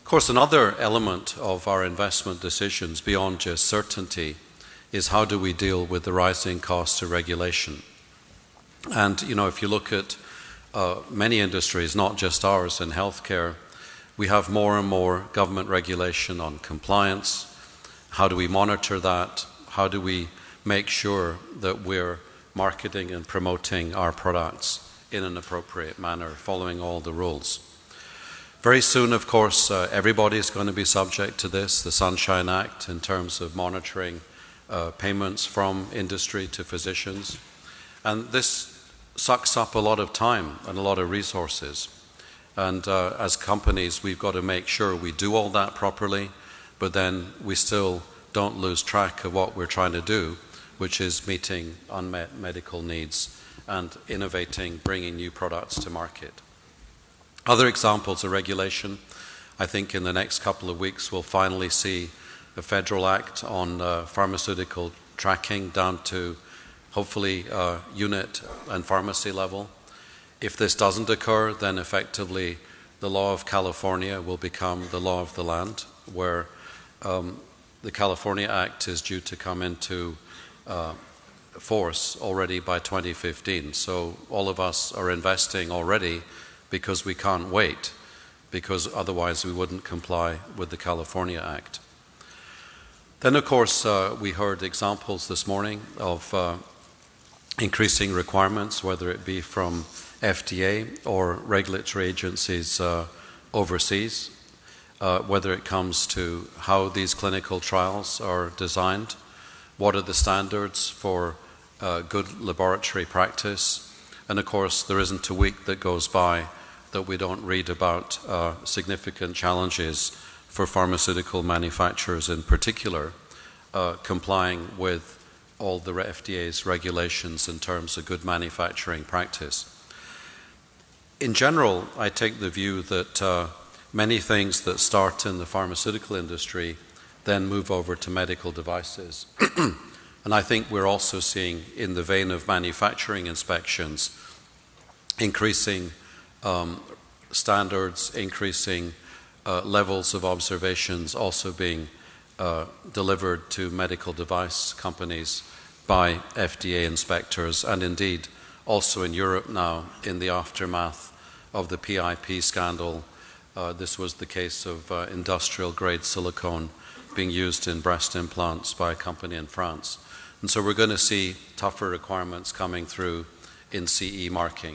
Of course, another element of our investment decisions beyond just certainty is how do we deal with the rising costs of regulation. And, if you look at many industries, not just ours in healthcare, we have more and more government regulation on compliance. How do we monitor that? How do we make sure that we're marketing and promoting our products in an appropriate manner, following all the rules? Very soon, of course, everybody's going to be subject to this, the Sunshine Act, in terms of monitoring payments from industry to physicians. And this sucks up a lot of time and a lot of resources. And as companies, we've got to make sure we do all that properly, but then we still don't lose track of what we're trying to do, which is meeting unmet medical needs and innovating, bringing new products to market. Other examples of regulation, I think in the next couple of weeks we'll finally see a federal act on pharmaceutical tracking down to hopefully unit and pharmacy level. If this doesn't occur, then effectively the law of California will become the law of the land, where the California Act is due to come into force already by 2015. So all of us are investing already because we can't wait, because otherwise we wouldn't comply with the California Act. Then, of course, we heard examples this morning of increasing requirements, whether it be from FDA or regulatory agencies overseas, whether it comes to how these clinical trials are designed, what are the standards for good laboratory practice, and of course there isn't a week that goes by that we don't read about significant challenges for pharmaceutical manufacturers in particular, complying with all the FDA's regulations in terms of good manufacturing practice. In general, I take the view that many things that start in the pharmaceutical industry then move over to medical devices. And I think we're also seeing, in the vein of manufacturing inspections, increasing standards, increasing levels of observations also being delivered to medical device companies by FDA inspectors, and indeed also in Europe now in the aftermath of the PIP scandal. This was the case of industrial grade silicone being used in breast implants by a company in France. And so we're going to see tougher requirements coming through in CE marking.